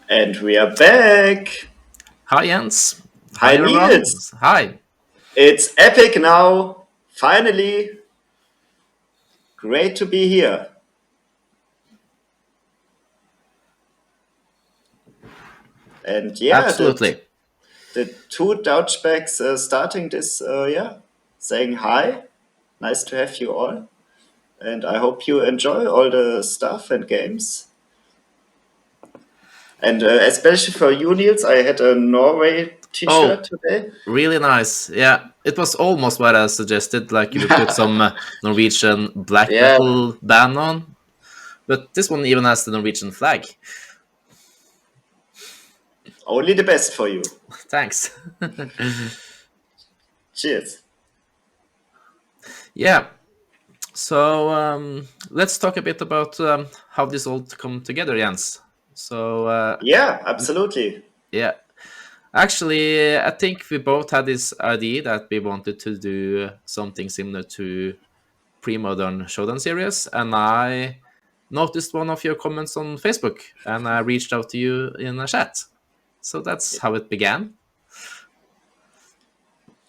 And we are back. Hi Jens. Hi Hi, everyone. Niels. Hi. It's epic now. Finally, great to be here. And yeah, Absolutely. the two Douchbags starting this, saying hi. Nice to have you all. And I hope you enjoy all the stuff and games. And especially for you, Niels, I had a Norway t-shirt Oh, today. really nice. Yeah, it was almost what I suggested. Like you would put some Norwegian black Yeah, metal band on, but this one even has the Norwegian flag. only the best for you. Thanks. Cheers. Yeah. So let's talk a bit about how this all come together, Jens. So Yeah, absolutely. yeah, actually, I think we both had this idea that we wanted to do something similar to Premodern Showdown series, and I noticed one of your comments on Facebook, and I reached out to you in a chat. So that's how it began.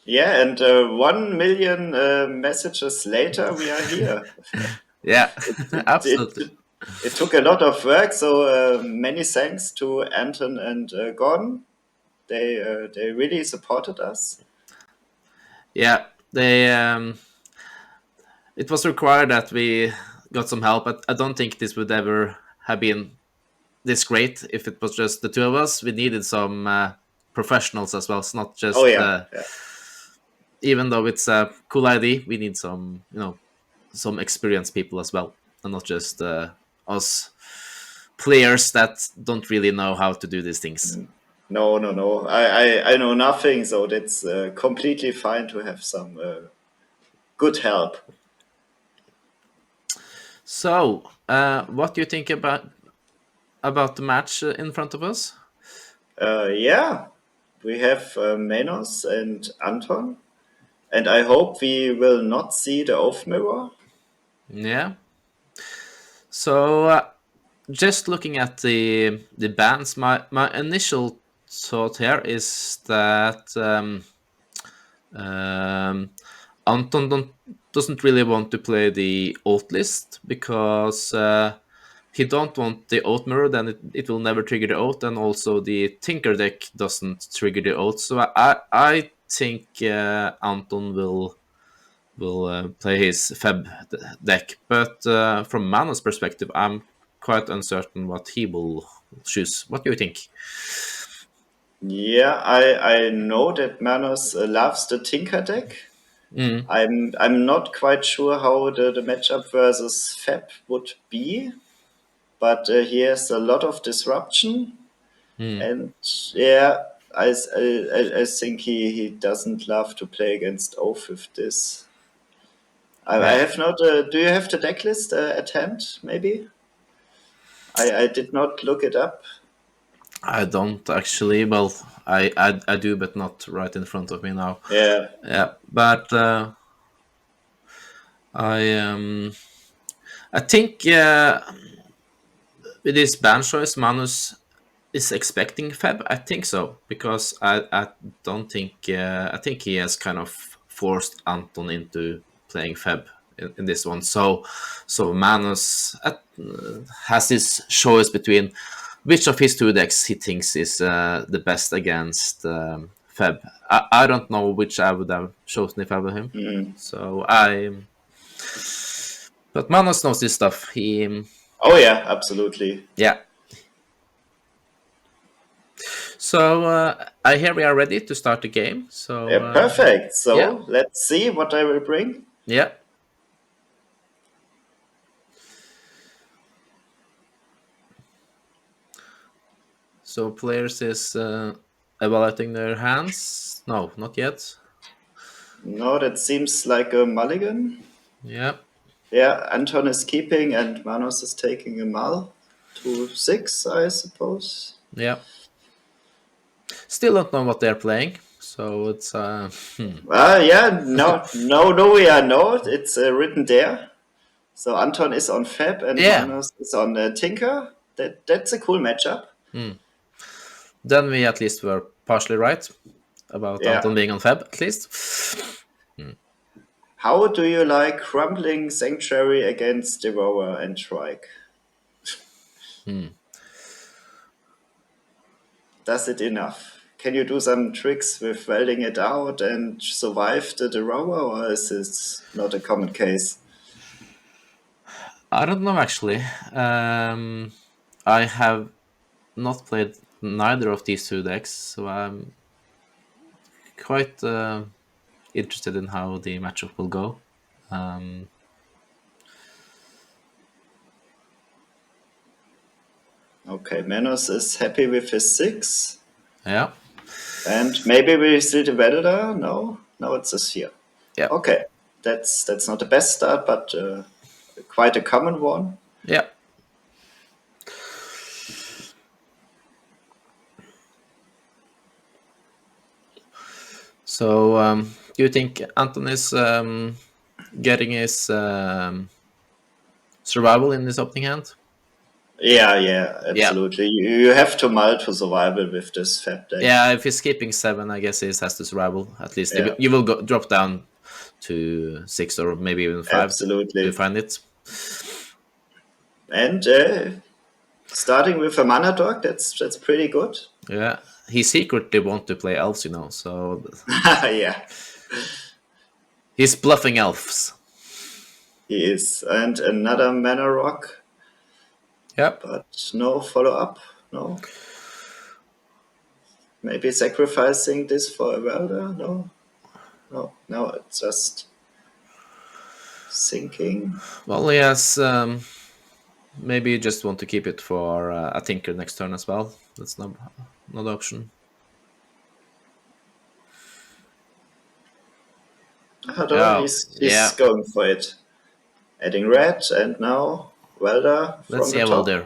Yeah, and 1 million messages later, we are here. Yeah, It, it, absolutely. it, it took a lot of work, so many thanks to Anton and Gordon. They really supported us. Yeah, they. It was required that we got some help, but I don't think this would ever have been this great if it was just the two of us. We needed some professionals as well. It's not Oh just yeah, yeah. even though it's a cool idea, we need some some experienced people as well, and not just us players that don't really know how to do these things. No, no, no. I know nothing, so that's completely fine to have some good help. So, what do you think about the match in front of us? Yeah, we have Manos and Anton, and I hope we will not see the off mirror. Yeah. So, just looking at the bands, my initial thought here is that um, Anton doesn't really want to play the alt list because he don't want the oat mirror, then it will never trigger the oat, and also the Tinker deck doesn't trigger the oat. So I think Anton will play his Feb deck, but from Mano's perspective, I'm quite uncertain what he will choose. What do you think? Yeah, I know that Manos loves the Tinker deck. Mm, I'm not quite sure how the matchup versus Fab would be, but he has a lot of disruption, mm, and yeah, I think he doesn't love to play against Oath with this. I yeah, have not. Do you have the deck list at hand? Maybe I did not look it up. I don't actually. Well, I do, but not right in front of me now. Yeah, Yeah, but I think with this band choice, Manus is expecting Feb. I think so because I don't think I think he has kind of forced Anton into playing Feb in this one. So Manus has his choice between which of his two decks he thinks is the best against Feb. I don't know which I would have chosen if I were him. mm. So I but Manus knows this stuff. He Oh yeah, absolutely. yeah. So I hear we are ready to start the game. So Yeah, perfect. yeah, So let's see what I will bring. yeah. So players is evaluating their hands. No, not yet. No, that seems like a mulligan. Yeah, Yeah, Anton is keeping and Manos is taking a mull to 6, I suppose. yeah. Still don't know what they're playing. So it's Yeah, no, no, no, we are no. It's written there. So Anton is on Fab and yeah. Manos is on Tinker. That's a cool matchup. Hmm. Then we at least were partially right about Yeah. Anton being on Feb, at least. How do you like Crumbling Sanctuary against Devourer and Trike? Does it enough? Can you do some tricks with welding it out and survive the Devourer, or is this not a common case? I don't know, actually. I have not played neither of these two decks, so I'm quite interested in how the matchup will go. Um, Okay, Manos is happy with his 6. yeah, And maybe we see the Welder? No? No, it's a Sphere. yeah, Okay, that's not the best start, but quite a common one. yeah. So, do you think Anton is getting his survival in his opening hand? Yeah, Yeah. absolutely. You have to mull to survival with this Fab deck. Yeah, if he's keeping 7, I guess he has to survival. At least Yeah, you will drop down to 6 or maybe even 5 to absolutely. find it. And starting with a mana dog, that's pretty good. Yeah, he secretly want to play elves, so Yeah, he's bluffing elves. he is. And another mana rock, Yep. but no follow up. No. Maybe sacrificing this for a welder? No, it's just sinking. Well, he has maybe you just want to keep it for a tinker next turn as well. That's not another option. I don't know, Yeah, he's yeah. going for it. Adding red and now welder Let's from see the how well top. there.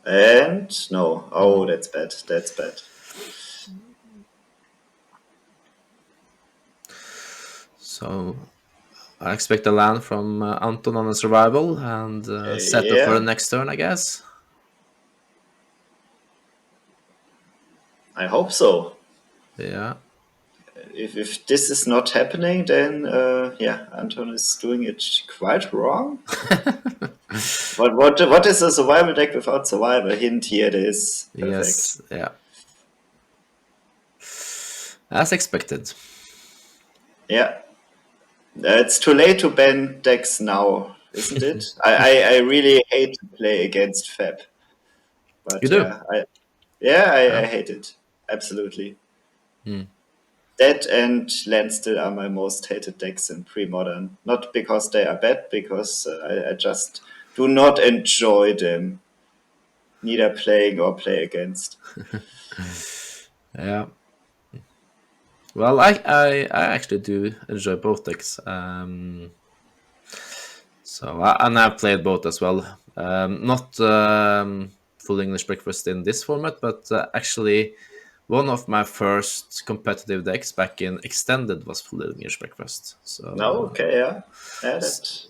And no. Oh, that's bad. That's bad. So I expect a land from Anton on a survival and set up for the Yeah, next turn, I guess. I hope so. Yeah. If this is not happening, then yeah, Anton is doing it quite wrong. What is a survival deck without survival? Hint here it is. Perfect. Yes. Yeah. As expected. Yeah. It's too late to ban decks now, isn't it? I really hate to play against Fab. You But do. I Yeah. hate it. Absolutely. Hmm. That and Landstill are my most hated decks in Premodern. Not because they are bad, because I just do not enjoy them. Neither playing or play against. Yeah. Well, I actually do enjoy both decks. And I've played both as well. Not full English breakfast in this format, but actually one of my first competitive decks back in extended was full English breakfast. No, okay, yeah. Yeah, that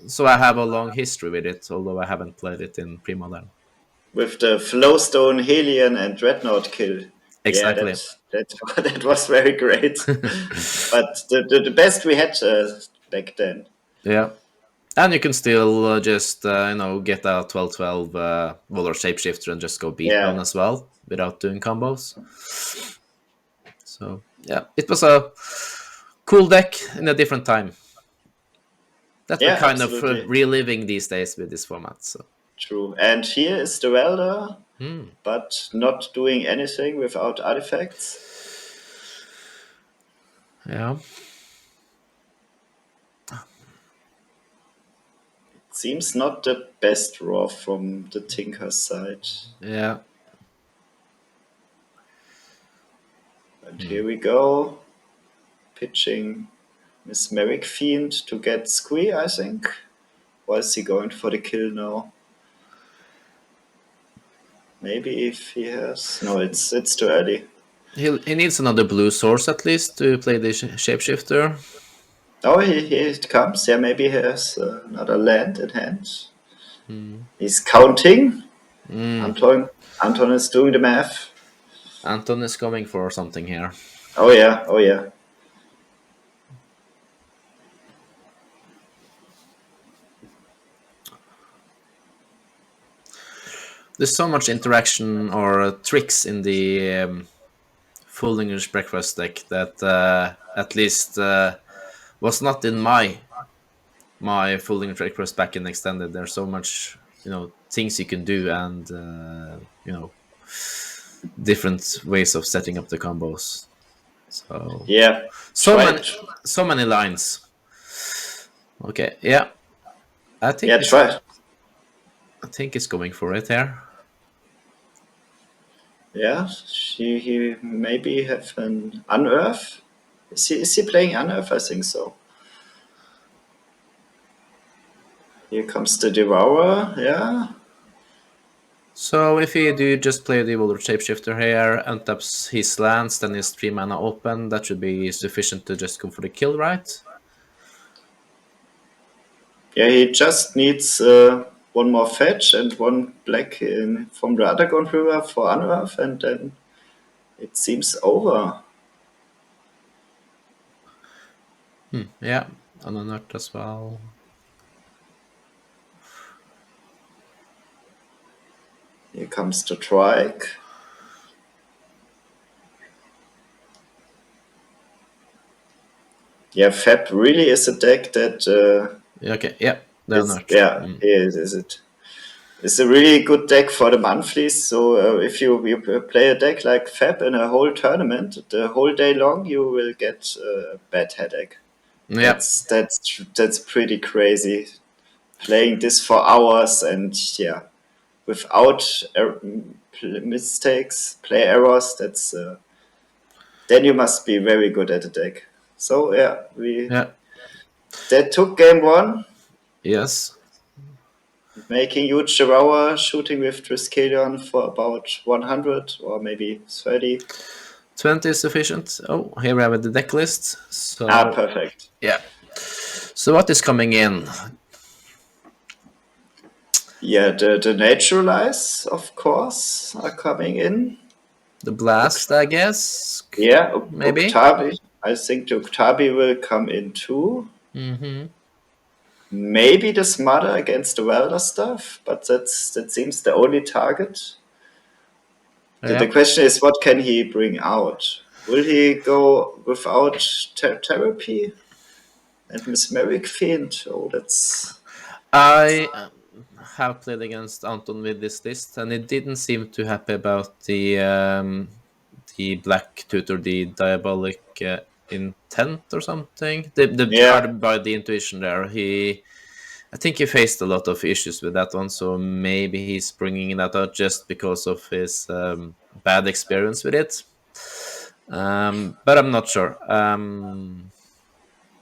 So I have a long history with it, although I haven't played it in pre-modern. with the Flowstone, Helion, and Dreadnought kill. Yeah, Exactly. that was very great. But the best we had back then. Yeah. And you can still just, get a 12-12 Waller Shapeshifter and just go beat down Yeah, as well without doing combos. So, yeah, it was a cool deck in a different time that we're yeah, kind of absolutely. reliving these days with this format. So, True. And here is the welder, hmm. but not doing anything without artifacts. Yeah. Seems not the best draw from the Tinker side. Yeah. And here we go. Pitching Mesmeric Fiend to get Squee, I think. Or is he going for the kill now? Maybe if he has. No, it's too early. He needs another blue source at least to play the Shapeshifter. Oh, here it comes. Yeah, maybe he has another land in hand. Hmm. He's counting. Mm. Anton is doing the math. Anton is going for something here. Oh yeah, oh yeah. There's so much interaction or tricks in the full English breakfast deck that at least was not in my full English breakfast back in extended. There's so much things you can do and different ways of setting up the combos. So Yeah. so Try many it. so many lines. Okay, yeah, I think Yeah, it's try it. I think it's going for it here. Yeah. He maybe have an unearth. Is he playing unearth? I think so. Here comes the Devourer. Yeah. So if he do just play the Evolver Shapeshifter here, untaps his lands, then his 3 mana open, that should be sufficient to just go for the kill, right? Yeah, he just needs one more fetch and one black from the Underground River for unearth, and then it seems over. Yeah, and on that as well. Here comes the Trike. Yeah, Fab really is a deck that Okay, yeah, they're is, not. yeah, is it. It's a really good deck for the monthlies. So if you play a deck like Fab in a whole tournament, the whole day long, you will get a bad headache. Yeah, That's pretty crazy. Playing this for hours and yeah, without mistakes, play errors. That's then you must be very good at the deck. So yeah, we yeah, that took game one. yes. Making huge Chihuahua, shooting with Triskelion for about 100 or maybe 30. 20 is sufficient. Oh, here we have the deck list. Ah, So, perfect. yeah. So what is coming in? Yeah, the Naturalize, of course, are coming in. The Uk- Blast, I guess? yeah, Maybe? Uktabi. I think the Uktabi will come in too. Mm-hmm. Maybe the Smother against the Welder stuff, but that seems the only target. The Yeah. question is, what can he bring out? Will he go without therapy and Mesmeric Fiend? Oh, that's I have played against Anton with this list, and he didn't seem too happy about the black tutor, the diabolic intent or something. The yeah, card by the intuition there. I think he faced a lot of issues with that one, so maybe he's bringing that out just because of his bad experience with it. But I'm not sure.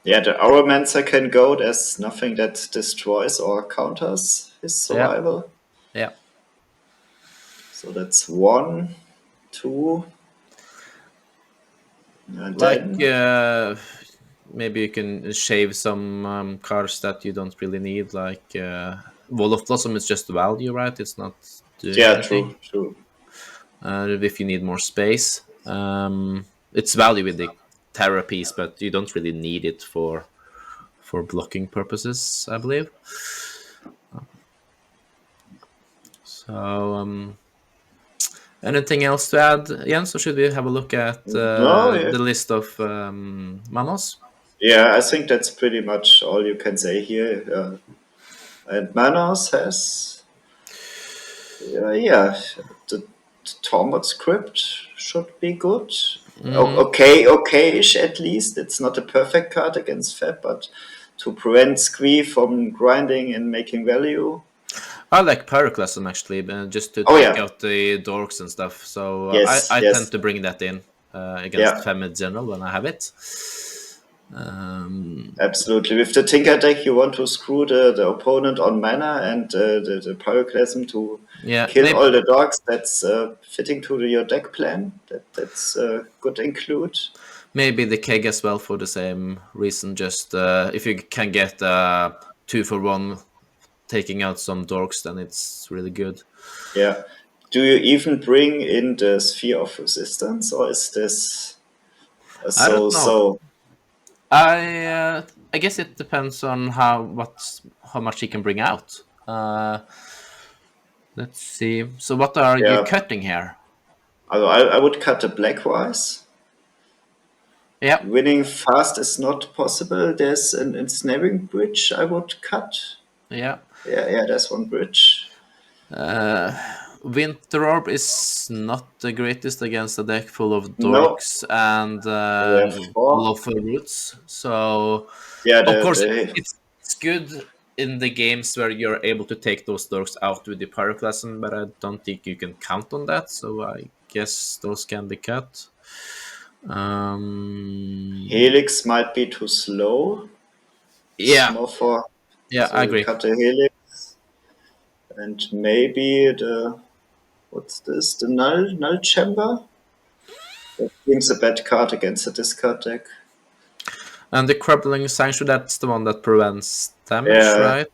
yeah. The Aromancer can go. There's nothing that destroys or counters his Yeah, survival. yeah. So that's one, two, and Like then maybe you can shave some cards that you don't really need. Like Wall of Blossom is just value, right? It's not doing yeah, anything. true, true. If you need more space, it's value with the therapies, but you don't really need it for blocking purposes, I believe. So, anything else to add, Jens? Or should we have a look at No, yeah. the list of manos? Yeah, I think that's pretty much all you can say here. And Manos has, yeah, the Tormod script should be good. Mm-hmm. Okay-ish at least. It's not a perfect card against Fab, but to prevent Squee from grinding and making value. I like Pyroclasm actually, just to Oh take yeah, out the dorks and stuff. So yes, I tend yes, to bring that in against yeah, Femid General when I have it. Um, absolutely. With the Tinker deck, you want to screw the opponent on mana and the Pyroclasm to yeah, kill all the dogs. That's fitting to your deck plan. That's good include. maybe the keg as well for the same reason. Just if you can get 2 for 1 taking out some dorks, then it's really good. Yeah. Do you even bring in the sphere of resistance, or is this a I don't so know. so? I guess it depends on how much he can bring out. Let's see. So what are you Yeah. cutting here? I would cut the blackwise. Yeah, Winning fast is not possible. There's an ensnaring bridge I would cut. yeah. Yeah, there's one bridge. Uh, Winter Orb is not the greatest against a deck full of No, dorks and we have four. lawful roots. So, Yeah, of the course, the it's good in the games where you're able to take those dorks out with the pyroclasm, but I don't think you can count on that. So I guess those can be cut. Um, helix might be too slow. It's yeah, more for yeah, so I we agree. cut the helix and maybe the what's this? The null chamber. That seems a bad card against a discard deck. And the Crippling Sanction, that's the one that prevents damage, Yeah, right?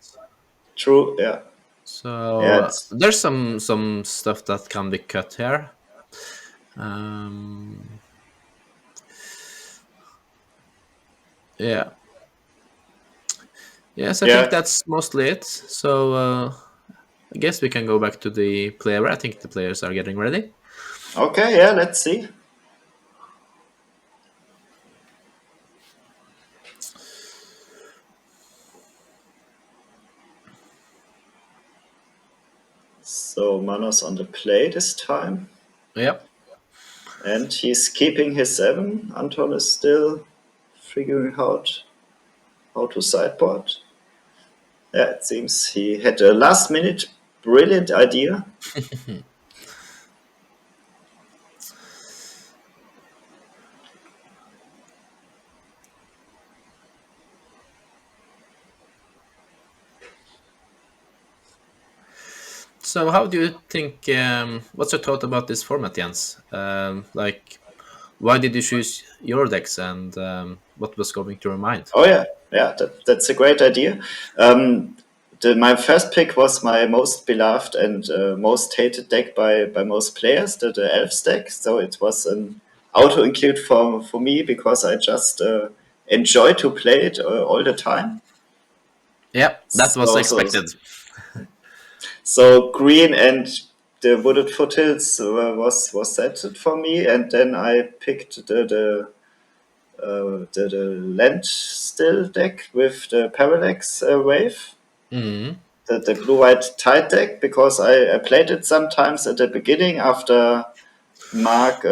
true. Yeah, yeah. So It's there's some stuff that can be cut here. Um, yeah. Yes, I think yeah. that's mostly it. So I guess we can go back to the player. I think the players are getting ready. Okay, yeah. Let's see. So Manos on the play this time, Yep. and he's keeping his 7. Anton is still figuring out how to sideboard. Yeah, it seems he had a last minute brilliant idea. So how do you think? What's your thought about this format, Jens? Like, why did you choose your decks, and what was going through your mind? Oh yeah, that's a great idea. My first pick was my most beloved and most hated deck by most players, the Elves deck. So it was an auto include for me because I just enjoy to play it all the time. Yeah, that was So so expected. so green and the wooded foothills was set for me, and then I picked the land still deck with the parallax wave, Hmm. the blue white tide deck, because I played it sometimes at the beginning after Mark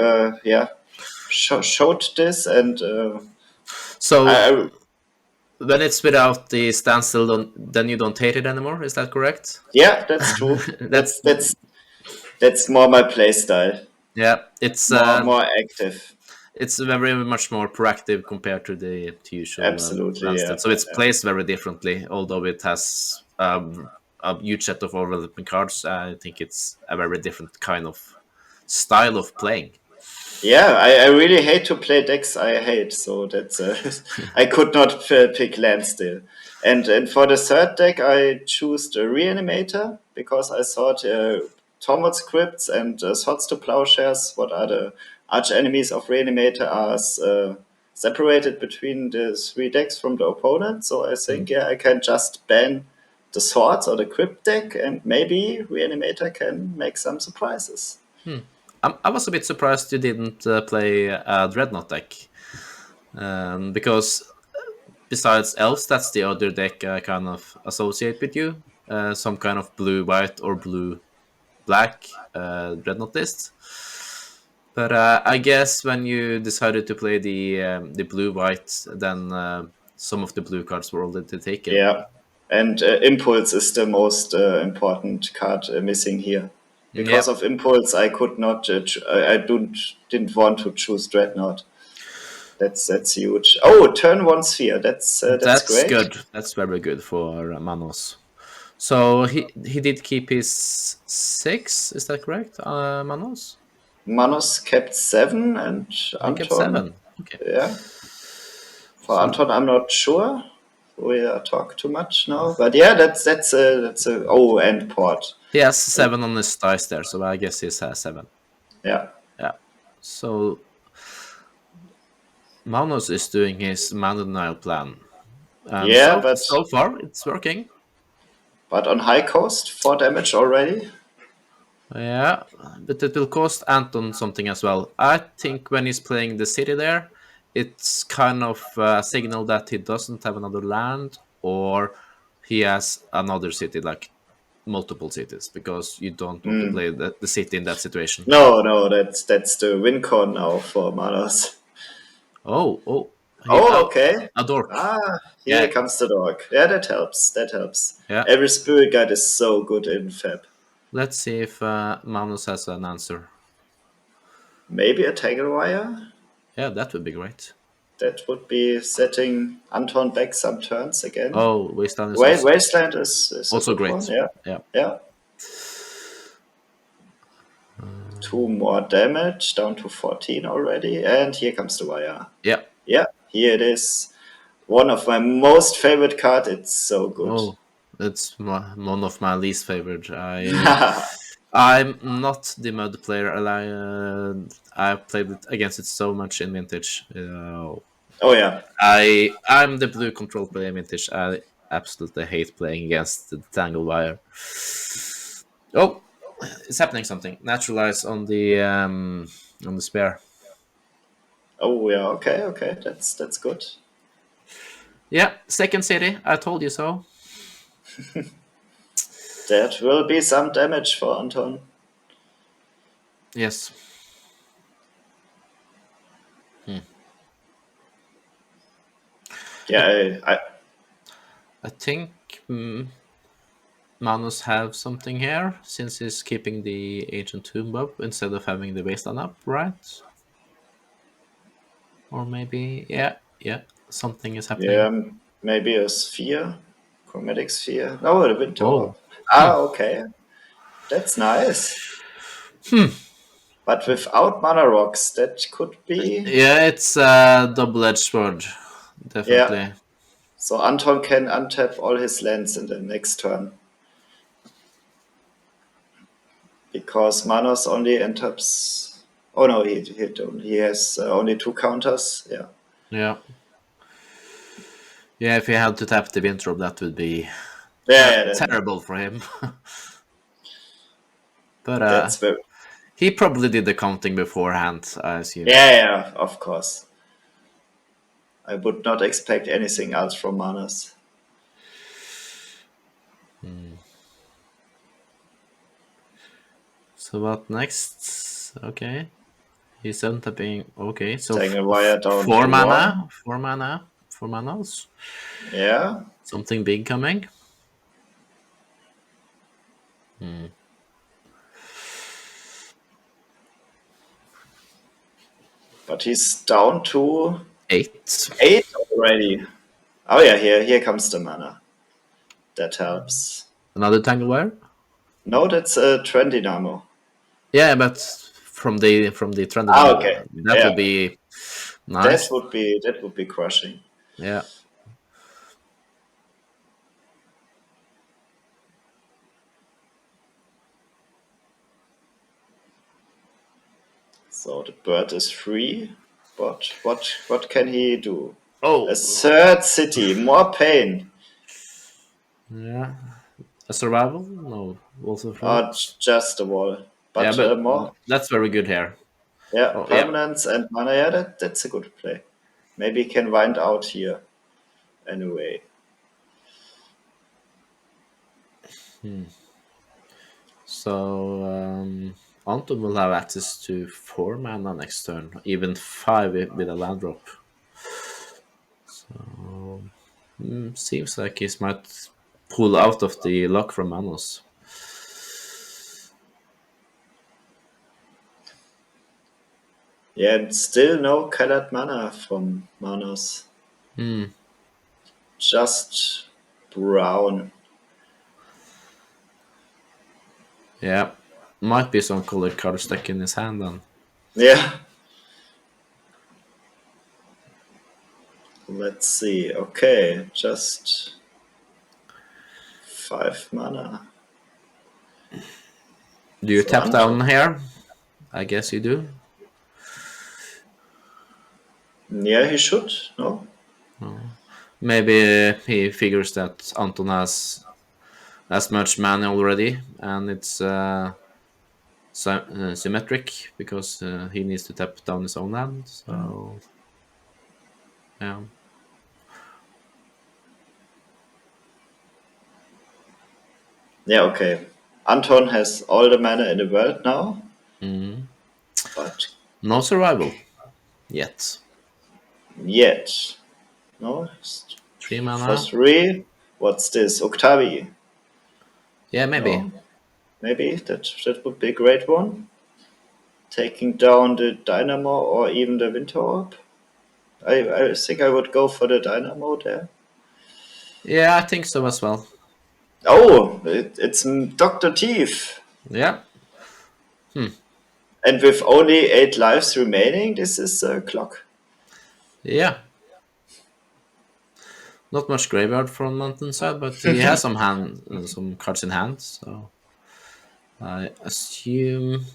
showed this, and So I when it's without the standstill, then you don't hate it anymore. Is that correct? yeah, that's true. That's That's more my play style, yeah. more active. It's very much more proactive compared to the to usual Absolutely, standstill. yeah, So it's yeah. placed very differently. Although it has a huge set of overlapping cards, I think it's a very different kind of style of playing. Yeah, I really hate to play decks I hate, so that's I could not pick land still. And for the third deck, I choose the Reanimator because I thought Tormod Scripts and Swords to Plowshares, what are the arch enemies of Reanimator, are separated between the 3 decks from the opponent. So I think, Mm. yeah, I can just ban the Swords or the Crypt deck, and maybe Reanimator can make some surprises. Hmm. I was a bit surprised you didn't play a Dreadnought deck, because besides elves, that's the other deck I kind of associate with you. Some kind of blue white or blue black dreadnought list. But I guess when you decided to play the blue white, then some of the blue cards were already taken. Yeah, and Impulse is the most important card missing here. Because Yeah, of Impulse, I could not. I don't didn't want to choose Dreadnought. That's huge. Oh, turn 1 sphere. That's that's great. good. That's very good for Manos. So he did keep his 6. Is that correct, Manos? Manos kept 7, and He kept Anton. 7. Okay. Yeah, for So Anton, I'm not sure. We talk too much now, but yeah, that's a and port. He has 7 on his dice there, so I guess he's 7. Yeah, Yeah. So Manos is doing his mana denial plan, and yeah, so far it's working. but on high coast, 4 damage already. Yeah, but it will cost Anton something as well. I think when he's playing the city there, it's kind of a signal that he doesn't have another land, or he has another city, like multiple cities, because you don't want to play the city in that situation. No, no, that's the win con now for Manos. Oh, he Oh, okay. a dork. Ah, here Yeah, comes the dog. Yeah, that helps. That helps. yeah. Every spirit guide is so good in Fab. Let's see if Magnus has an answer. Maybe a tangle wire. Yeah, that would be great. That would be setting Anton back some turns again. Oh, Wasteland is also Wasteland is a also good one. great. Yeah, Yeah. yeah. 2 more damage, down to 14 already. And here comes the wire. Yeah. Yeah, here it is. One of my most favorite cards. It's so good. Oh, it's one of my least favorite. I'm not the mud player. I played it against it so much in vintage. Oh yeah. I'm the blue control player in vintage. I absolutely hate playing against the tangle wire. Oh, it's happening something. Naturalize on the spare. Oh yeah. Okay. Okay. That's good. Yeah, second city. I told you so. That will be some damage for Anton. Yes. I, Yeah. I think Manus have something here since he's keeping the ancient tomb up instead of having the wasteland up, right? Or maybe yeah, something is happening. Yeah. Maybe a sphere, chromatic sphere. No, the winter orb. Oh, Ah, okay. That's nice. But without mana rocks, that could be. yeah, it's a double-edged sword, Yeah. definitely. So Anton can untap all his lands in the next turn. Because Manos only untaps. Oh no, he don't. He has only 2 counters. Yeah. Yeah, yeah. If he had to tap the winter orb, that would be Yeah, yeah, terrible for him. but that's very. he probably did the counting beforehand, I assume. Yeah, yeah, of course. I would not expect anything else from Manos. So what next? Okay. He's untapping. Okay, so Tangle wire down to four 1. mana, 4 mana, 4 manas. Yeah. Something big coming. But he's down to 8. 8 already. Oh yeah, here comes the mana. That helps. Another tangle wire. No, that's a Trend Dynamo. Yeah, but from the trend Ah, okay. that Yeah. would be That nice. would be crushing. Yeah. So the bird is free, but what can he do? Oh. A third city, more pain. Yeah. A survival? No. Also float. Just the wall, Yeah, but but more. that's very good here. Yeah, Oh yeah. permanence and mana. Yeah, that's a good play. Maybe he can wind out here. Anyway, So Anton will have access to 4 mana next turn, even 5 with a land drop. So seems like he might pull out of the lock from Manos. yeah, and still no colored mana from Manos. Just brown. Yeah, might be some colored card stuck in his hand then. Yeah. Let's see. Okay, just 5 mana. Do you So tap Anton. down here? I guess you do. Yeah, he should. No. Maybe he figures that Anton has as much mana already, and it's symmetric because he needs to tap down his own land. So yeah, Yeah. Okay. Anton has all the mana in the world now, mm. but No survival yet. yet no. 3 mana. For 3. What's this? Octavi. Yeah, maybe. No. Maybe that would be a great one. Taking down the Dynamo or even the Winter Orb. I think I would go for the Dynamo there. Yeah, I think so as well. Oh, it's Dr. Teeth. Yeah. And with only 8 lives remaining, this is a clock. Yeah. Not much graveyard from Mountainside, but he has some cards in hand. So I assume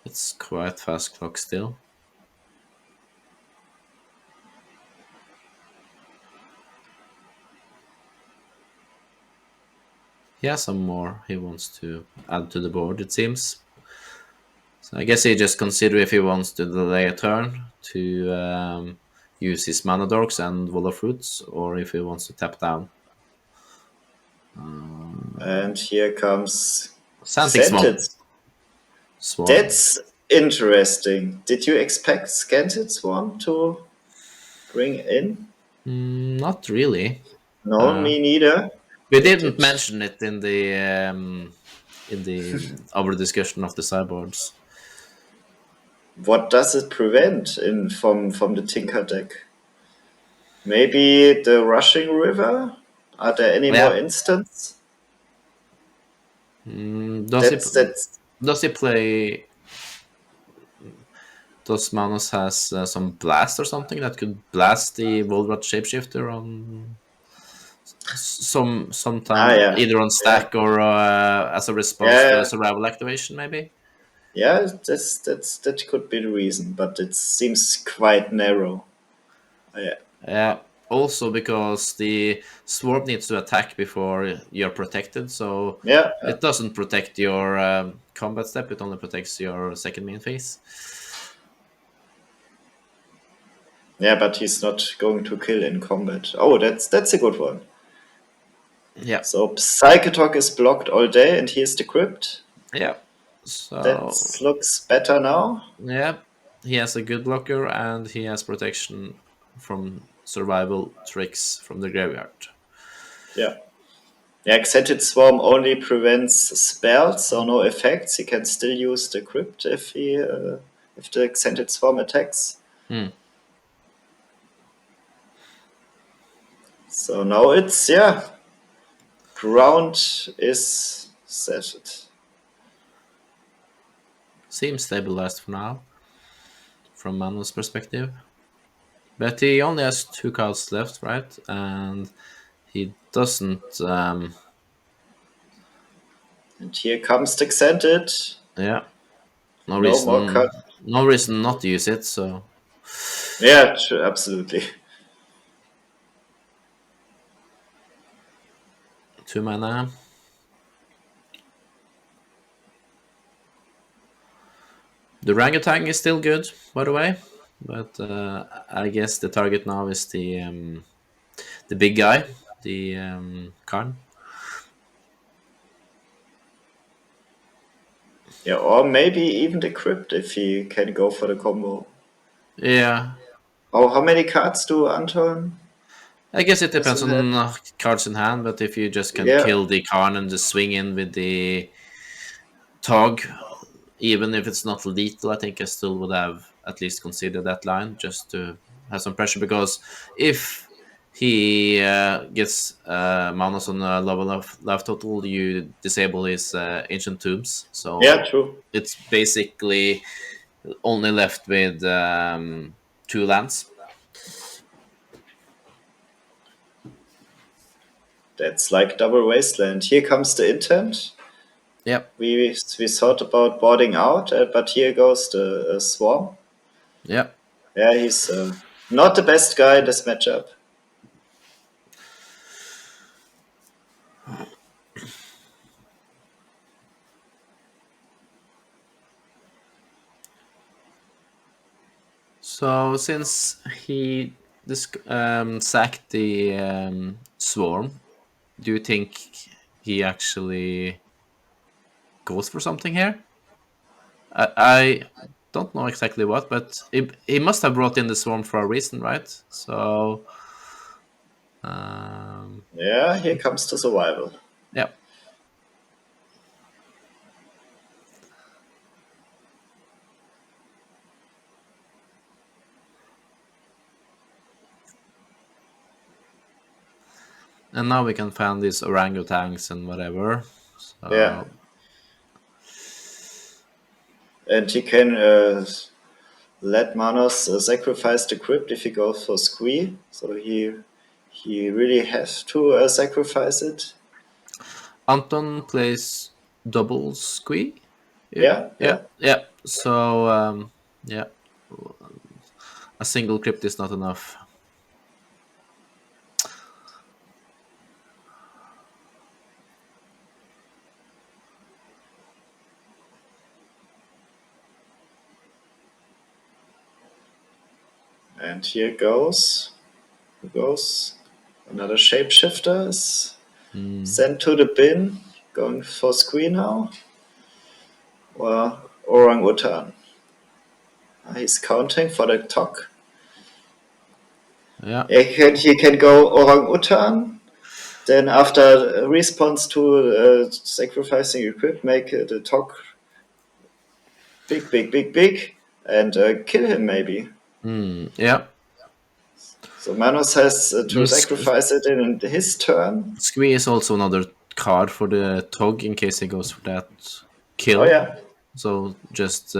it's quite fast clock still. He has some more he wants to add to the board, it seems. So I guess he just consider if he wants to delay a turn to use his mana dorks and wall of fruits, or if he wants to tap down. And here comes Santic Scented. Swarm. That's interesting. Did you expect Scented Swarm to bring in? Not really. No, Uh, me neither. we didn't It mention it in the our discussion of the sideboards. what does it prevent in from the Tinker deck? Maybe the Rushing River? Are there any more Yeah. instants? Does he That's does he play? Does Manos has some blast or something that could blast the Volrat shapeshifter on sometime yeah. either on Yeah. stack or as a response to a Yeah. survival activation maybe. Yeah, that could be the reason, but it seems quite narrow. Yeah. Also because the swarm needs to attack before you're protected, so Yeah. it doesn't protect your combat step. It only protects your second main phase. Yeah, but he's not going to kill in combat. Oh, that's a good one. Yeah, So Psychotalk is blocked all day, and here's the crypt. yeah. That So looks better now. yeah, he has a good blocker and he has protection from survival tricks from the graveyard. Yeah. Yeah, Accented Swarm only prevents spells, so no effects. He can still use the crypt if if the Accented Swarm attacks. Hmm. So now it's ground is set. Seems stabilized for now, from Manu's perspective. But he only has 2 cards left, right? And he doesn't. And here comes the Accented. Yeah, no No more reason. cut. No reason not to use it. So Yeah, sure, absolutely. 2 mana. The Rangatang is still good, by the way. But I guess the target now is the big guy, the Karn. Yeah, or maybe even the crypt if he can go for the combo. Yeah, Oh, how many cards do Anton I guess it has depends in hand? on cards in hand. But if you just can Yeah, kill the Karn and just swing in with the Tog, even if it's not lethal, I think I still would have at least considered that line just to have some pressure. Because if he gets Manos on a level of life total, you disable his Ancient Tombs. yeah, So true. it's basically only left with 2 lands. That's like double wasteland. Here comes the intent. Yep. We thought about boarding out, but here goes the swarm. Yep. Yeah, he's not the best guy in this matchup. So since he sacked the swarm, do you think he actually goes for something here? I don't know exactly what, but he must have brought in the swarm for a reason, right? So, Yeah, here comes the survival. yeah. And now we can find these orangutans and whatever. Yeah, So, and he can let Manos sacrifice the crypt if he goes for squee. So he really has to sacrifice it. Anton plays double squee. Yeah, Yeah, yeah, yeah. yeah. So, yeah, a single crypt is not enough. And here goes. Who goes? Another shapeshifter is sent to the bin. Going for squee now. Or orangutan. He's counting for the talk. Yeah. He can go orangutan. Then after response to sacrificing equip, make the talk big, big, big, big, and kill him maybe. Yeah. So Manos has to Mm, sacrifice it in his turn. Squee is also another card for the Tog in case he goes for that Oh kill. yeah, So just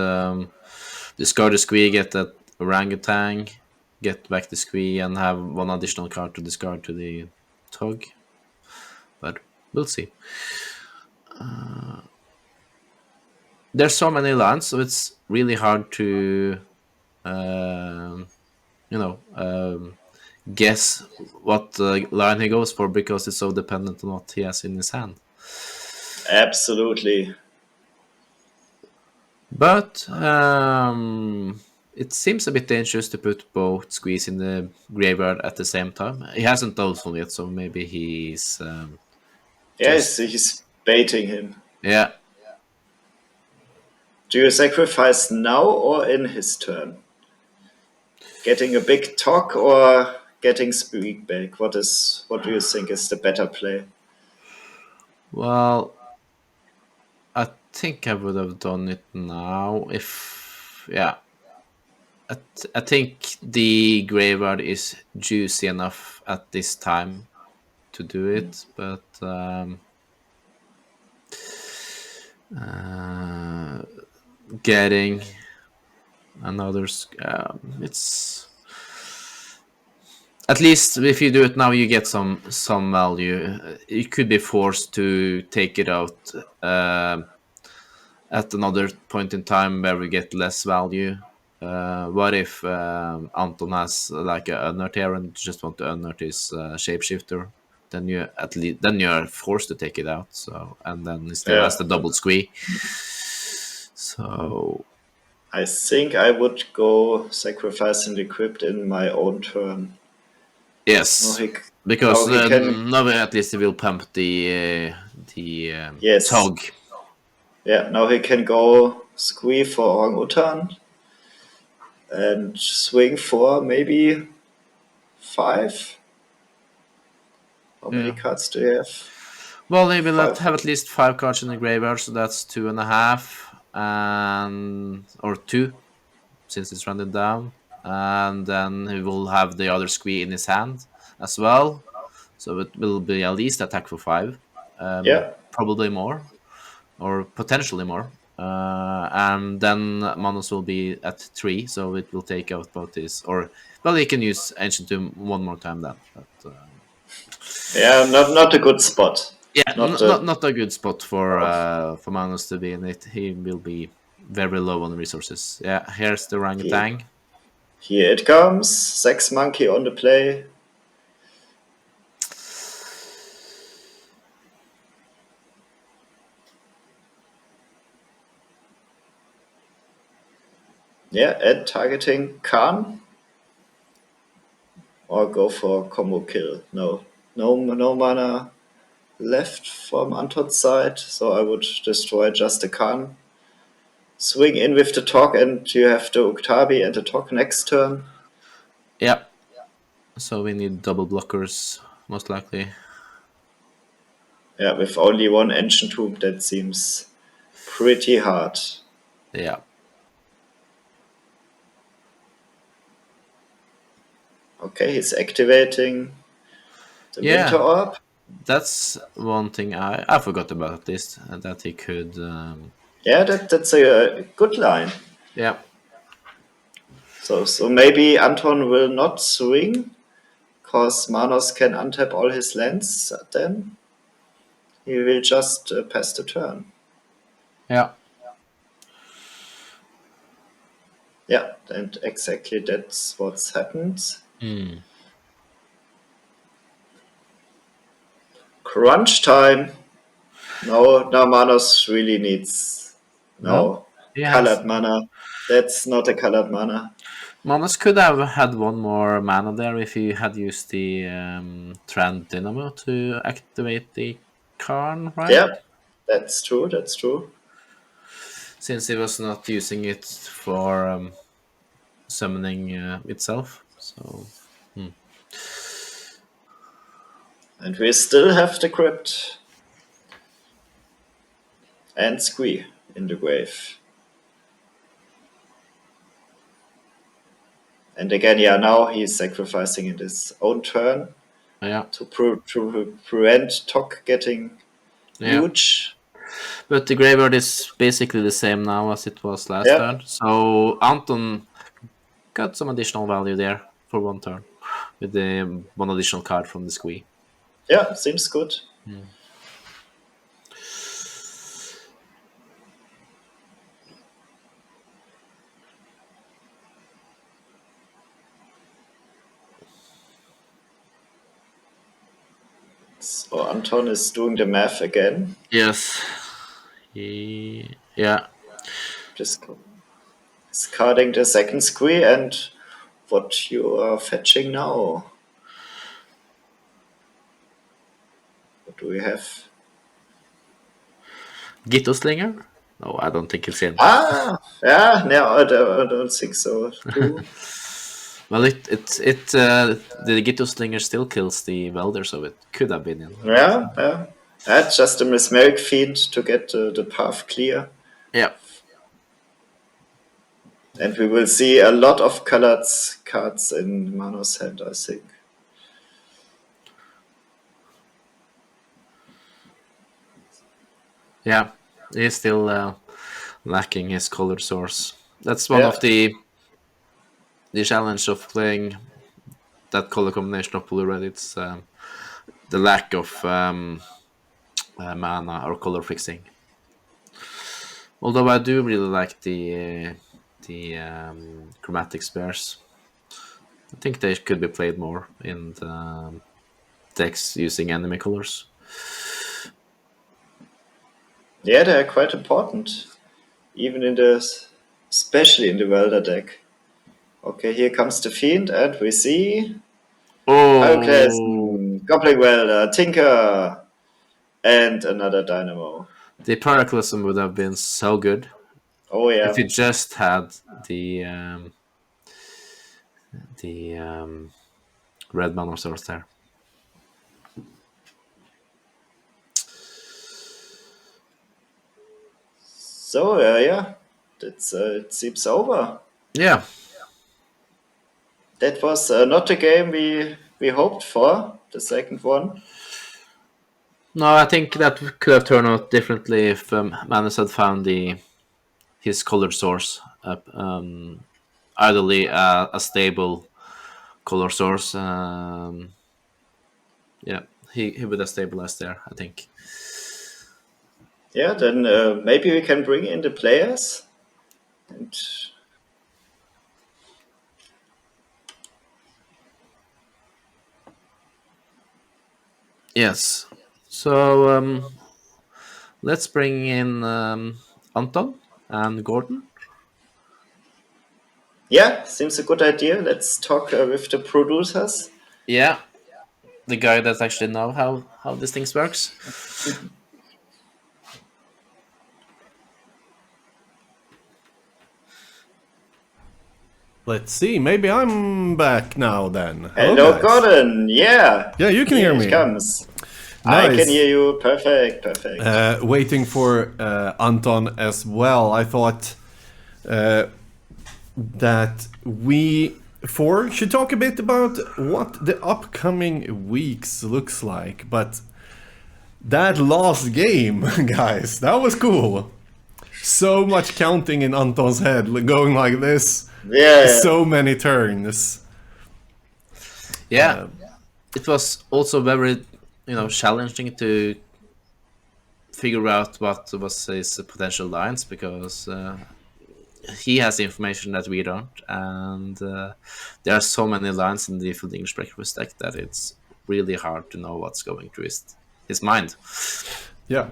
discard the Squee, get that orangutan, get back the Squee, and have one additional card to discard to the Tog. But we'll see. There's so many lands, so it's really hard to, um, guess what line he goes for because it's so dependent on what he has in his hand. absolutely. But it seems a bit dangerous to put both squeeze in the graveyard at the same time. He hasn't done so yet, so maybe he's Yeah, just he's baiting him. yeah. Do you sacrifice now or in his turn? Getting a big talk or getting speed back? What do you think is the better play? Well, I think I would have done it now if yeah. I think the graveyard is juicy enough at this time to do it, but uh, getting another it's at least if you do it now you get some value. You could be forced to take it out at another point in time where we get less value. What if Anton has like a unearth here and just want to unearth his shapeshifter? Then you are forced to take it out. So and then he still has Yeah, the double squee. So I think I would go sacrificing the crypt in my own turn. Now yes, he, because now he can. now at least he will pump the Yes, tog. yeah. Now he can go squee for orangutan and swing for maybe 5. How many Yeah. cards do you have? Well, they will Five. have at least 5 cards in the graveyard, so that's 2.5, and or 2 since it's rounded down, and then he will have the other squee in his hand as well. So it will be at least attack for 5, Yeah, probably more or potentially more. And then Manos will be at 3, so it will take out both his or well, he can use Ancient Tomb one more time then, but. Yeah, not a good spot. Yeah, Not a not a good spot no. for Magnus to be in it. He will be very low on resources. Yeah, here's the Here, orangutan. here it comes. Sex monkey on the play. Yeah, and targeting Khan or go for combo kill. No mana left from Anton's side, so I would destroy just the Khan. Swing in with the Talk, and you have the Uktabi and the Talk next turn. Yeah, so we need double blockers most likely. Yeah, with only one Ancient Tomb, that seems pretty hard. Yeah, Okay, he's activating the Winter yeah. Orb. That's one thing I forgot about at least that he could. Yeah, that's a good line. Yeah, So maybe Anton will not swing, cause Manos can untap all his lands. Then he will just pass the turn. yeah. Yeah, and exactly that's what's happened. Hmm. Crunch time. No, now Manos really needs Well, no he has. colored mana. That's not a colored mana. Magnus could have had one more mana there if he had used the Trend Dynamo to activate the Karn, right? Yeah, that's true. That's true. Since he was not using it for summoning itself. So, hmm. And we still have the crypt and Squee in the grave. And again, yeah, now he's sacrificing in his own turn Yeah, to prevent Tok getting yeah. huge. But the graveyard is basically the same now as it was last Yeah, turn. So Anton got some additional value there for one turn with the one additional card from the squee. yeah, seems good. Hmm. So Anton is doing the math again. Yes. Yeah. Just discarding the second Squee and what you are fetching now. What do we have? Gitto Slinger? No, I don't think he's in. Ah, yeah, no, I don't think so too. Well, the Gitto Slinger still kills the welder, so it could have been in. But, Yeah, yeah. That's just a mesmeric fiend to get the path clear. yeah. And we will see a lot of colored cards in Manos hand, I think. Yeah. He's still lacking his color source. That's one of Yeah, the challenge of playing that color combination of blue red. It's the lack of mana or color fixing. Although I do really like the chromatic spares. I think they could be played more in the decks using enemy colors. yeah, they are quite important, even in the, especially in the Welder deck. Okay, here comes the fiend, and we see Oh, Pyroclasm, Goblin Welder, Tinker, and another Dynamo. the Paraclasm would have been so good Oh if yeah, it just had the red mana source there. so yeah, that's it seems over. Yeah. That was not the game we hoped for. The second one. No, I think that could have turned out differently if Manus had found the his color source, ideally a stable color source, Yeah, he would have stabilized there, I think. Yeah, then maybe we can bring in the players. And Yes. So let's bring in Anton and Gordon. yeah, seems a good idea. Let's talk with the producers. Yeah, the guy that actually know how these things works. Let's see. Maybe I'm back now then. Hello, guys. Gordon. Yeah. Yeah, you can hear Here me. it comes. Nice. I can hear you. Perfect. Perfect. Waiting for Anton as well. I thought that we four should talk a bit about what the upcoming weeks looks like. But that last game, guys, that was cool. So much counting in Anton's head, going like this. Yeah. So many turns. Yeah, it was also very, challenging to figure out what was his potential lines, because he has information that we don't, and there are so many lines in the Full English Breakfast deck that it's really hard to know what's going through his mind. Yeah.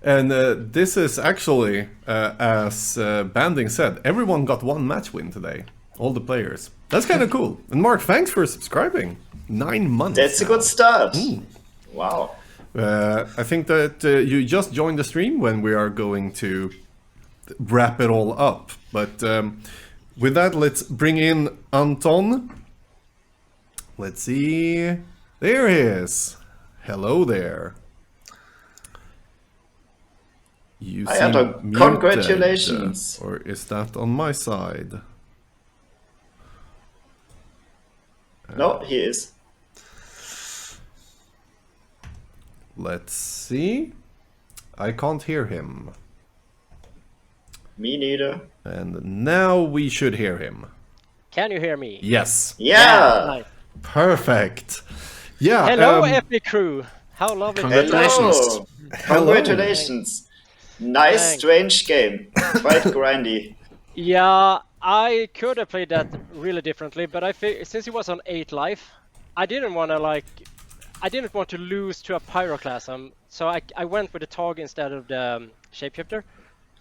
And this is actually, as Banding said, everyone got one match win today. All the players. That's kind of cool. And Mark, thanks for subscribing. 9 months. That's now. a good start. Wow. I think that you just joined the stream when we are going to wrap it all up. But with that, let's bring in Anton. Let's see. There he is. Hello there. You Hi, seem Anton. muted, Congratulations. or is that on my side? No, he is. Let's see. I can't hear him. Me neither. And now we should hear him. Can you hear me? Yes. Yeah. Nice. Perfect. Yeah. Hello, Epic crew. How lovely. Congratulations. Hello. Congratulations. Nice, Thanks. strange game. Quite grindy. Yeah, I could have played that really differently, but since it was on 8 life, I didn't want to lose to a pyroclasm, so I went with the Tog instead of the shapeshifter.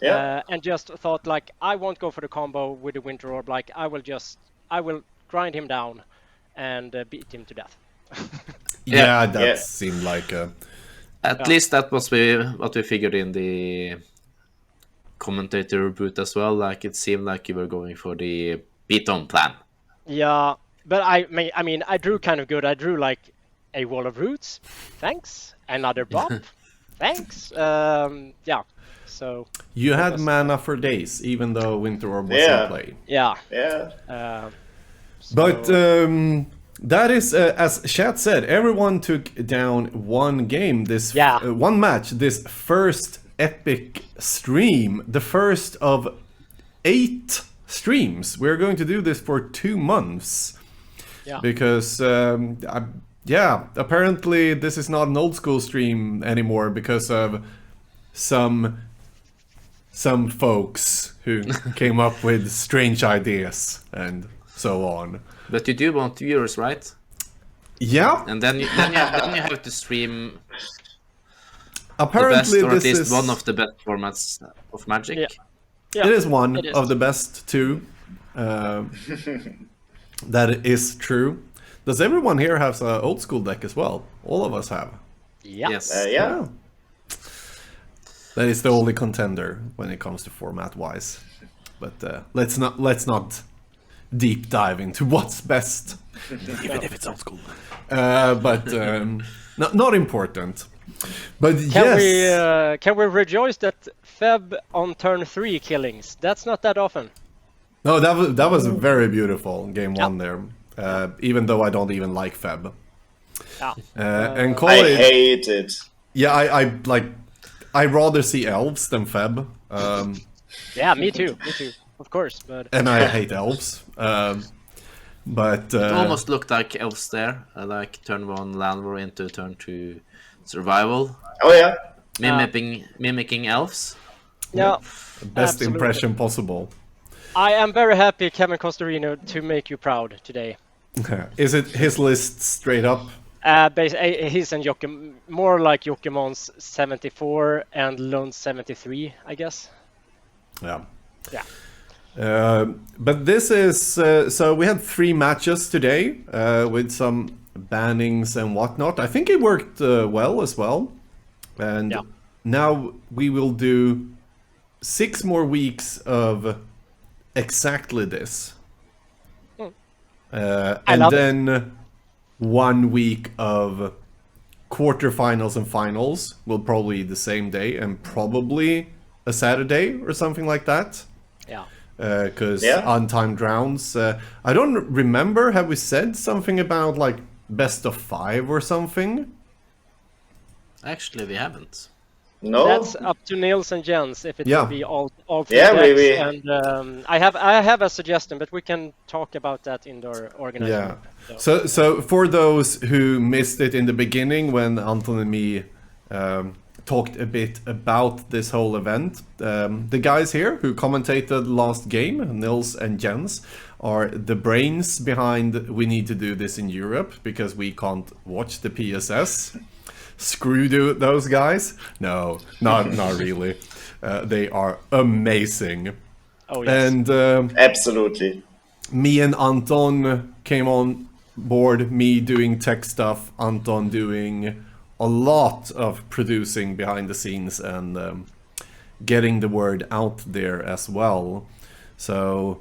Yeah. And just thought like I won't go for the combo with the Winter Orb. Like I will grind him down and beat him to death. Yeah, that Yeah. seemed like a... At least that was what we figured in the commentator boot as well. Like it seemed like you were going for the beat-on plan. Yeah, but I mean, I drew kind of good. I drew like a Wall of Roots, thanks. Another Bop, thanks. Yeah, so... You had mana for days, even though Winter Orb was Yeah. in play. Yeah. Yeah. But that is, as Chat said, everyone took down one game, one match, this first epic stream, the first of 8 streams. We're going to do this for 2 months. Yeah. Because, apparently this is not an old school stream anymore because of some folks who came up with strange ideas and so on. But you do want viewers, right? Yeah. And then you have to stream Apparently the best, or at this least is one of the best formats of Magic. Yeah. Yeah, it is one it is. of the best 2. That is true. Does everyone here have an old school deck as well? All of us have. Yeah. Yes. Yeah. That is the only contender when it comes to format wise. But let's not deep dive into what's best, even if it's old school. But not important. But Can we rejoice that Feb on turn 3 killings? That's not that often. No, that was very beautiful game 1 there. Even though I don't even like Feb. Yeah. And I college, hate it. yeah, I rather see elves than Feb. Yeah, me too. Of course, but And I hate elves. But It almost looked like elves there, like turn 1 land war into turn 2 survival, Oh yeah. mimicking elves. Yeah, best absolutely. impression possible. I am very happy, Kevin Costarino, to make you proud today. Is it his list straight up? He's and Joachim, more like Joachimon's 74 and Lund's 73, I guess. Yeah. Yeah. But this is so we had 3 matches today with some bannings and whatnot. I think it worked well as well. And now we will do 6 more weeks of exactly this. And then 1 week of quarterfinals and finals will probably be the same day, and probably a Saturday or something like that. Yeah. Because untimed rounds. I don't remember. Have we said something about like best of 5 or something? Actually, we haven't. No. That's up to Nils and Jens if it will be all 3 Yeah, decks. And I have a suggestion, but we can talk about that in our organization. Yeah. So for those who missed it in the beginning when Anton and me talked a bit about this whole event, the guys here who commentated last game, Nils and Jens, are the brains behind we need to do this in Europe because we can't watch the PSS. Screw those guys? No, not really. They are amazing. Oh yes. And Absolutely. me and Anton came on board, me doing tech stuff, Anton doing a lot of producing behind the scenes and getting the word out there as well. So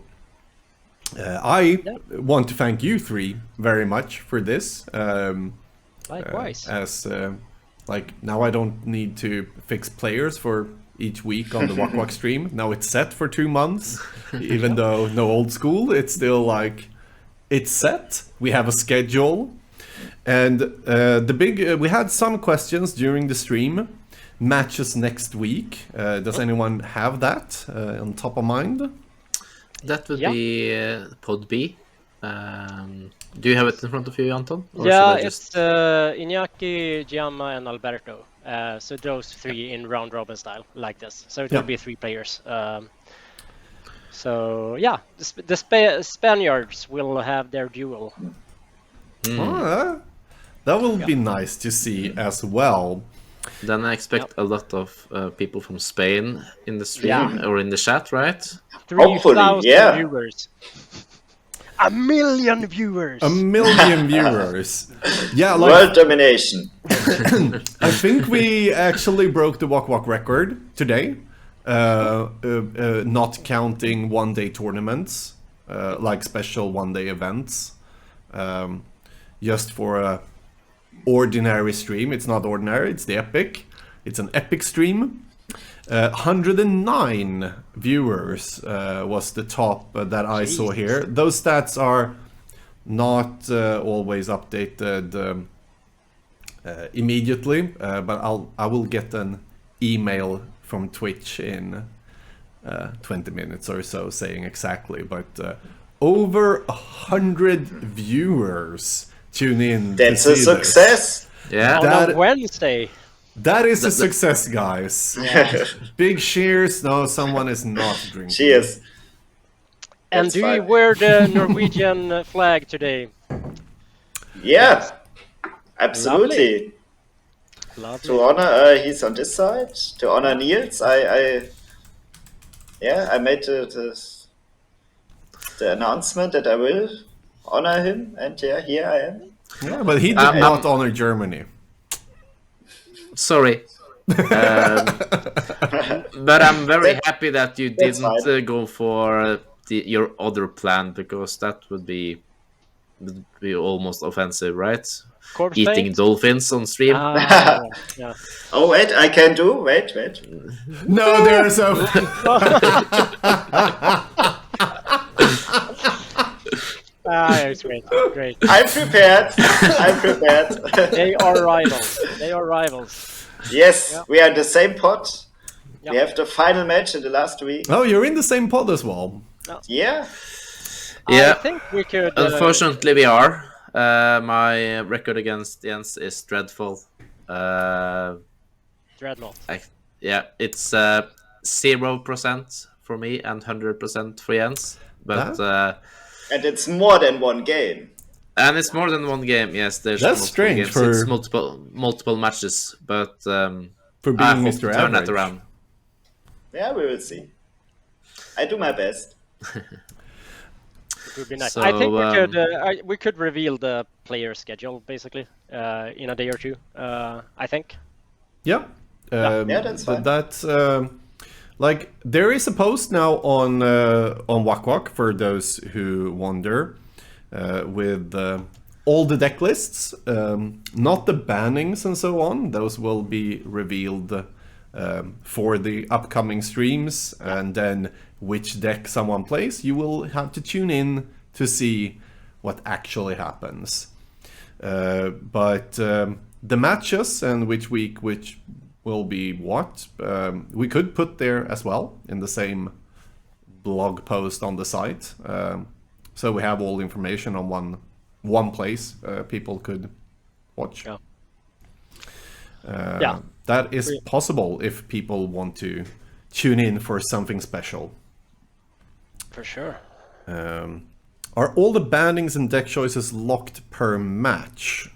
I want to thank you 3 very much for this. Likewise. As like now I don't need to fix players for each week on the Wak-Wak stream. Now it's set for 2 months, even though no old school. It's still like it's set. We have a schedule, and we had some questions during the stream. Matches next week. Does anyone have that on top of mind? That would be Pod B. Do you have it in front of you, Anton? Or it's Iñaki, Giamma, and Alberto. So those 3 in round robin style, like this. So it will be 3 players. So yeah, the Spaniards will have their duel. That will be nice to see as well. Then I expect a lot of people from Spain in the stream or in the chat, right? 3,000 viewers. 1 million viewers. 1 million viewers. Yeah, like, world domination. I think we actually broke the Wak-Wak record today. Not counting 1-day tournaments, like special 1-day events. Just for a ordinary stream. It's not ordinary, it's the epic. It's an epic stream. 109 viewers was the top that I saw here. Those stats are not always updated immediately, but I will get an email from Twitch in 20 minutes or so saying exactly. But over 100 viewers tune in. That's a success. Yeah. On a Wednesday. That is a success, guys. Big cheers. No, someone is not drinking. Cheers. And That's do fine. you wear the Norwegian flag today? Yeah, absolutely. Lovely. To honor, he's on this side. To honor Niels, I made the announcement that I will honor him, and here I am. Yeah, but he did not honor Germany. Sorry. But I'm very happy that you didn't go for your other plan, because that would be almost offensive, right? Corpse Eating paint? dolphins on stream. Yeah. Oh wait, I can do. Wait. No, there's a. It's great. I'm prepared. They are rivals. Yes, we are in the same pot. Yeah. We have the final match in the last week. Oh, you're in the same pod as well. Yeah. Yeah. I think we could. Unfortunately, we are. My record against Jens is dreadful. Dreadnought. Yeah, it's 0% for me and 100% for Jens. But and it's more than one game. And it's more than one game. Yes, there's That's multiple strange games. It's multiple matches. But for being I hope Mr. to turn that Average. around. Yeah, we will see. I do my best. It would be nice. So, I think we could reveal the player schedule basically in a day or two. I think. Yeah. Yeah, that's fine. That's like there is a post now on Wak-Wak for those who wonder, with all the deck lists, not the bannings and so on. Those will be revealed for the upcoming streams, and then which deck someone plays, you will have to tune in to see what actually happens. But the matches and which week which will be what, we could put there as well in the same blog post on the site. So we have all the information on one place people could watch. Yeah. That is possible if people want to tune in for something special. For sure. Are all the bannings and deck choices locked per match?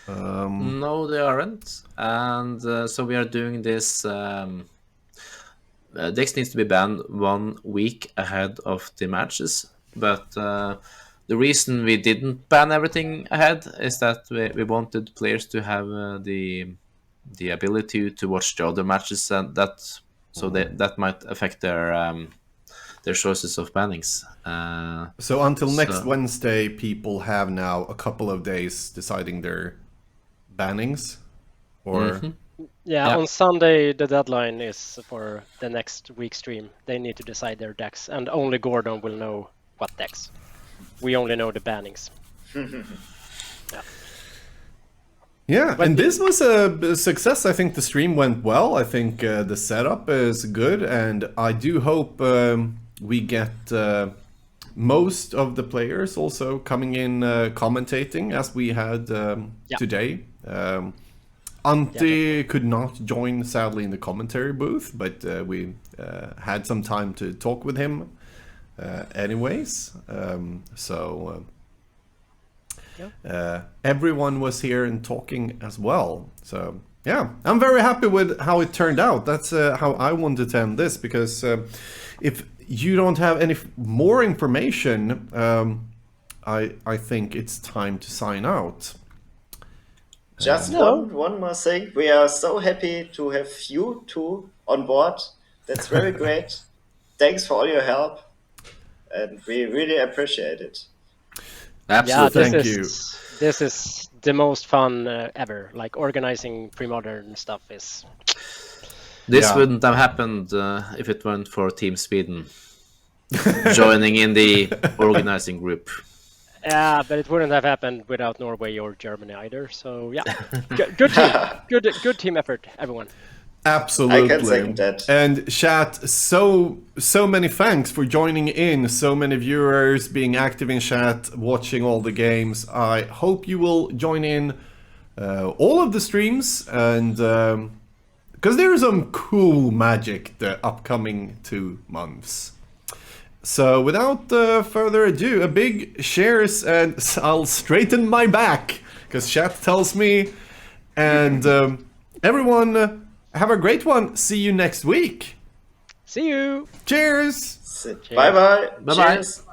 No, they aren't. And so we are doing this. Decks needs to be banned 1 week ahead of the matches. But the reason we didn't ban everything ahead is that we wanted players to have the ability to watch the other matches, and that might affect their choices of bannings. So until next Wednesday, people have now a couple of days deciding their bannings, or yeah, on Sunday the deadline is for the next week's stream. They need to decide their decks, and only Gordon will know what decks. We only know the bannings. Yeah, and this was a success. I think the stream went well. I think the setup is good, and I do hope we get most of the players also coming in commentating as we had today. Ante could not join, sadly, in the commentary booth, but we had some time to talk with him anyways. Everyone was here and talking as well. So yeah, I'm very happy with how it turned out. That's how I wanted to end this, because if you don't have any more information, I think it's time to sign out. Just one more thing. We are so happy to have you two on board. That's very great. Thanks for all your help, and we really appreciate it. Absolutely. Yeah, Thank you. This is the most fun ever. Like organizing Premodern stuff is. This wouldn't have happened if it weren't for Team Sweden joining in the organizing group. Yeah, but it wouldn't have happened without Norway or Germany either. So yeah, good team, good team effort, everyone. Absolutely. I can second that. And chat, so many thanks for joining in. So many viewers being active in chat, watching all the games. I hope you will join in all of the streams, and because there is some cool magic the upcoming 2 months. So without further ado, a big cheers, and I'll straighten my back because chat tells me. And everyone, have a great one. See you next week. See you. Cheers. Bye bye. Bye bye. Cheers.